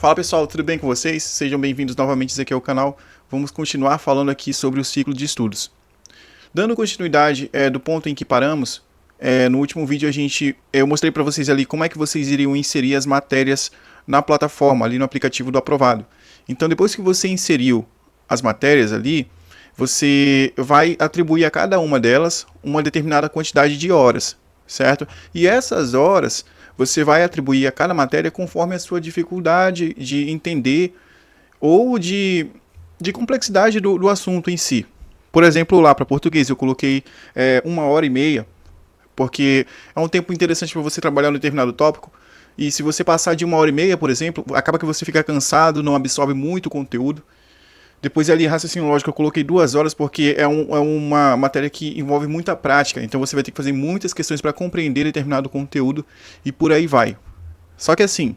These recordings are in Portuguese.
Fala pessoal, tudo bem com vocês? Sejam bem-vindos novamente aqui ao canal. Vamos continuar falando aqui sobre o ciclo de estudos. Dando continuidade do ponto em que paramos, no último vídeo eu mostrei para vocês ali como é que vocês iriam inserir as matérias na plataforma, ali no aplicativo do Aprovado. Então depois que você inseriu as matérias ali, você vai atribuir a cada uma delas uma determinada quantidade de horas, certo? E essas horas você vai atribuir a cada matéria conforme a sua dificuldade de entender ou de complexidade do assunto em si. Por exemplo, lá para português eu coloquei 1h30, porque é um tempo interessante para você trabalhar no determinado tópico. E se você passar de 1h30, por exemplo, acaba que você fica cansado, não absorve muito conteúdo. Depois ali, raciocínio lógico, eu coloquei 2 horas porque é uma matéria que envolve muita prática. Então você vai ter que fazer muitas questões para compreender determinado conteúdo e por aí vai. Só que assim,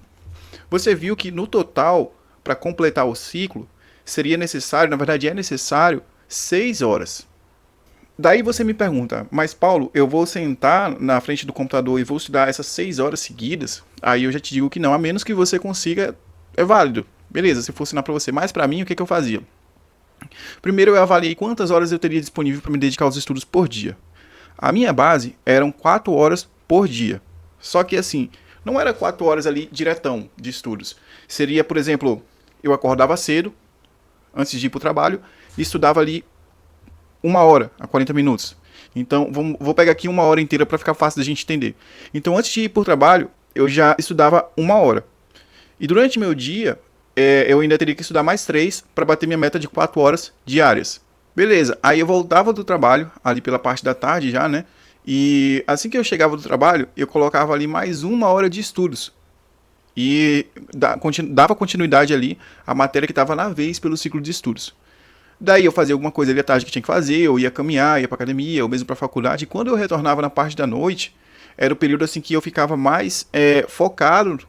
você viu que no total, para completar o ciclo, seria necessário, na verdade é necessário, 6 horas. Daí você me pergunta, mas Paulo, eu vou sentar na frente do computador e vou estudar essas 6 horas seguidas? Aí eu já te digo que não, a menos que você consiga, é válido. Beleza, se for ensinar para você. Mas para mim, o que eu fazia? Primeiro eu avaliei quantas horas eu teria disponível para me dedicar aos estudos por dia. A minha base eram 4 horas por dia. Só que assim, não era 4 horas ali diretão de estudos. Seria, por exemplo, eu acordava cedo, antes de ir para o trabalho, e estudava ali 1 hora a 40 minutos. Então, vou pegar aqui 1 hora inteira para ficar fácil da gente entender. Então, antes de ir para o trabalho, eu já estudava 1 hora. E durante meu dia, eu ainda teria que estudar mais 3 para bater minha meta de 4 horas diárias. Beleza, aí eu voltava do trabalho, ali pela parte da tarde já, né? E assim que eu chegava do trabalho, eu colocava ali mais 1 hora de estudos. E dava continuidade ali à matéria que estava na vez pelo ciclo de estudos. Daí eu fazia alguma coisa ali à tarde que tinha que fazer, eu ia caminhar, ia para academia, ou mesmo para a faculdade. E quando eu retornava na parte da noite, era o período assim que eu ficava mais focado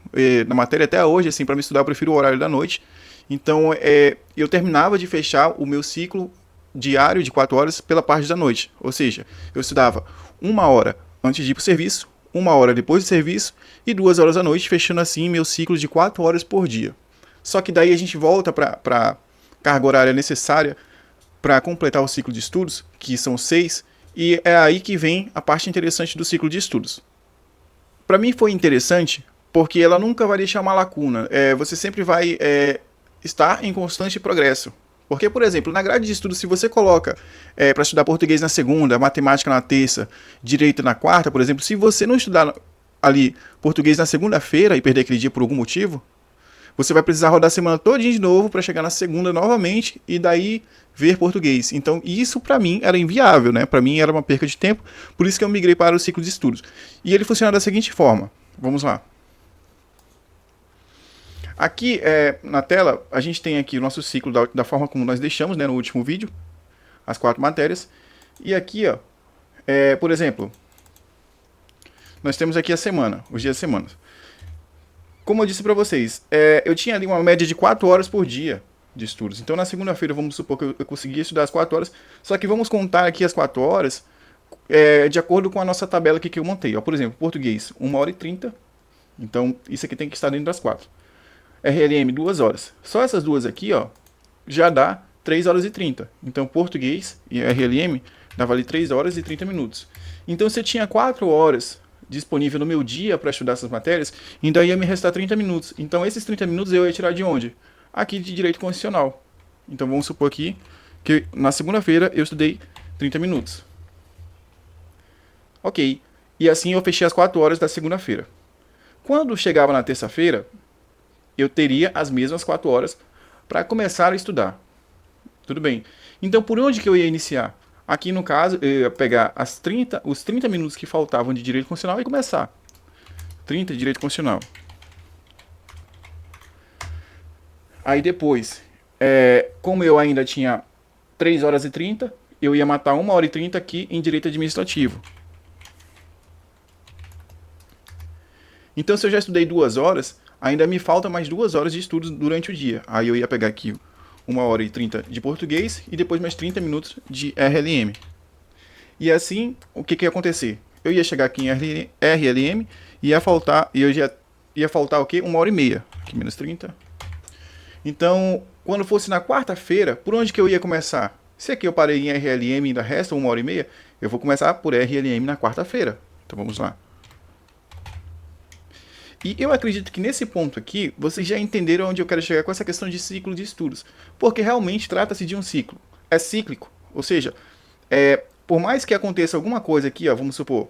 na matéria. Até hoje, assim, para me estudar eu prefiro o horário da noite. Então eu terminava de fechar o meu ciclo diário de 4 horas pela parte da noite. Ou seja, eu estudava 1 hora antes de ir para o serviço, 1 hora depois do serviço e 2 horas à noite, fechando assim meu ciclo de 4 horas por dia. Só que daí a gente volta para carga horária necessária para completar o ciclo de estudos, que são 6, e é aí que vem a parte interessante do ciclo de estudos. Para mim foi interessante porque ela nunca vai deixar uma lacuna. Você sempre vai estar em constante progresso. Porque, por exemplo, na grade de estudos, se você coloca para estudar português na segunda, matemática na terça, direito na quarta, por exemplo, se você não estudar ali português na segunda-feira e perder aquele dia por algum motivo, você vai precisar rodar a semana toda de novo para chegar na segunda novamente e daí ver português. Então isso para mim era inviável, né? Para mim era uma perca de tempo, por isso que eu migrei para o ciclo de estudos. E ele funciona da seguinte forma, vamos lá. Aqui na tela a gente tem aqui o nosso ciclo da forma como nós deixamos, né, no último vídeo, as 4 matérias. E aqui, ó, por exemplo, nós temos aqui a semana, os dias da semana. Como eu disse para vocês, eu tinha ali uma média de 4 horas por dia de estudos. Então na segunda-feira vamos supor que eu conseguia estudar as 4 horas, só que vamos contar aqui as 4 horas de acordo com a nossa tabela aqui que eu montei. Ó, por exemplo, português, 1h30, então isso aqui tem que estar dentro das 4. RLM, 2 horas. Só essas duas aqui, ó, já dá 3h30. Então português e RLM dava ali 3h30. Então se eu tinha 4 horas disponível no meu dia para estudar essas matérias, ainda ia me restar 30 minutos. Então esses 30 minutos eu ia tirar de onde? Aqui de direito constitucional. Então vamos supor aqui que na segunda-feira eu estudei 30 minutos. Ok. E assim eu fechei as 4 horas da segunda-feira. Quando chegava na terça-feira, eu teria as mesmas 4 horas para começar a estudar. Tudo bem. Então por onde que eu ia iniciar? Aqui no caso, eu ia pegar os 30 minutos que faltavam de direito constitucional e começar. 30 de direito constitucional. Aí depois, como eu ainda tinha 3h30, eu ia matar 1h30 aqui em direito administrativo. Então se eu já estudei 2 horas, ainda me falta mais 2 horas de estudos durante o dia. Aí eu ia pegar aqui 1h30 de português e depois mais 30 minutos de RLM. E assim, o que ia acontecer? Eu ia chegar aqui em RLM e ia faltar o quê? 1h30. Aqui menos 30. Então, quando fosse na quarta-feira, por onde que eu ia começar? Se aqui eu parei em RLM e ainda resta 1h30, eu vou começar por RLM na quarta-feira. Então vamos lá. E eu acredito que nesse ponto aqui, vocês já entenderam onde eu quero chegar com essa questão de ciclo de estudos. Porque realmente trata-se de um ciclo. É cíclico. Ou seja, por mais que aconteça alguma coisa aqui, ó, vamos supor,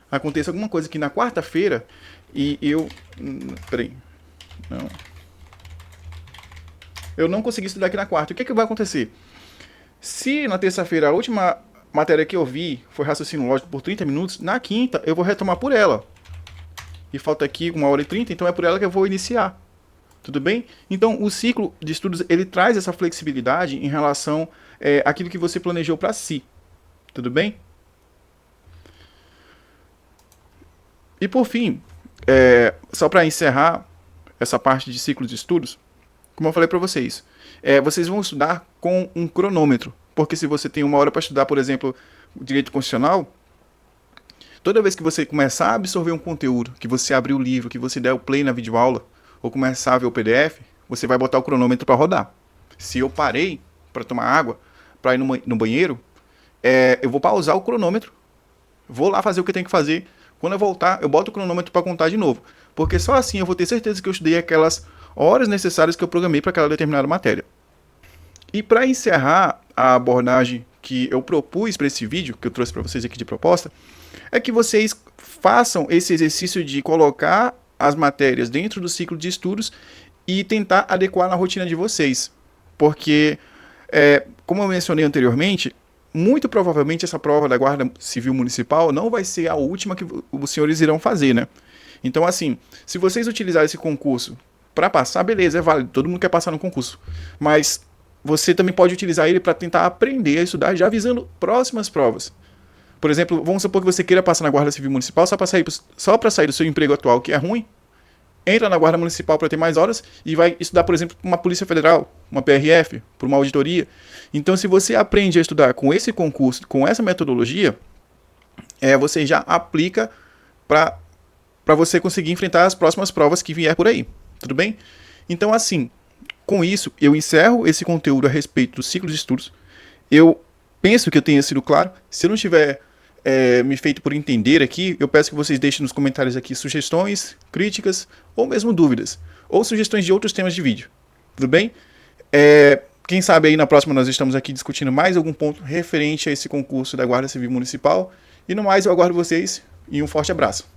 aconteça alguma coisa aqui na quarta-feira e eu... Peraí. Não. Eu não consegui estudar aqui na quarta. O que, que vai acontecer? Se na terça-feira a última matéria que eu vi foi raciocínio lógico por 30 minutos, na quinta eu vou retomar por ela. E falta aqui 1h30, então é por ela que eu vou iniciar. Tudo bem? Então o ciclo de estudos ele traz essa flexibilidade em relação àquilo que você planejou para si. Tudo bem? E por fim, só para encerrar essa parte de ciclo de estudos, como eu falei para vocês, vocês vão estudar com um cronômetro. Porque se você tem 1 hora para estudar, por exemplo, direito constitucional, toda vez que você começar a absorver um conteúdo, que você abrir o livro, que você der o play na videoaula, ou começar a ver o PDF, você vai botar o cronômetro para rodar. Se eu parei para tomar água, para ir no banheiro, eu vou pausar o cronômetro, vou lá fazer o que eu tenho que fazer. Quando eu voltar, eu boto o cronômetro para contar de novo. Porque só assim eu vou ter certeza que eu estudei aquelas horas necessárias que eu programei para aquela determinada matéria. E para encerrar a abordagem que eu propus para esse vídeo, que eu trouxe para vocês aqui de proposta, é que vocês façam esse exercício de colocar as matérias dentro do ciclo de estudos e tentar adequar na rotina de vocês. Porque, como eu mencionei anteriormente, muito provavelmente essa prova da Guarda Civil Municipal não vai ser a última que os senhores irão fazer, né? Então, assim, se vocês utilizarem esse concurso para passar, beleza, é válido, todo mundo quer passar no concurso. Mas você também pode utilizar ele para tentar aprender a estudar, já visando próximas provas. Por exemplo, vamos supor que você queira passar na Guarda Civil Municipal só para sair do seu emprego atual, que é ruim. Entra na Guarda Municipal para ter mais horas e vai estudar, por exemplo, uma Polícia Federal, uma PRF, por uma auditoria. Então, se você aprende a estudar com esse concurso, com essa metodologia, você já aplica para você conseguir enfrentar as próximas provas que vier por aí. Tudo bem? Então, assim, com isso, eu encerro esse conteúdo a respeito do ciclo de estudos. Eu penso que eu tenha sido claro. Se eu não tiver me feito por entender aqui, eu peço que vocês deixem nos comentários aqui sugestões, críticas ou mesmo dúvidas. Ou sugestões de outros temas de vídeo. Tudo bem? Quem sabe aí na próxima nós estamos aqui discutindo mais algum ponto referente a esse concurso da Guarda Civil Municipal. E no mais, eu aguardo vocês e um forte abraço.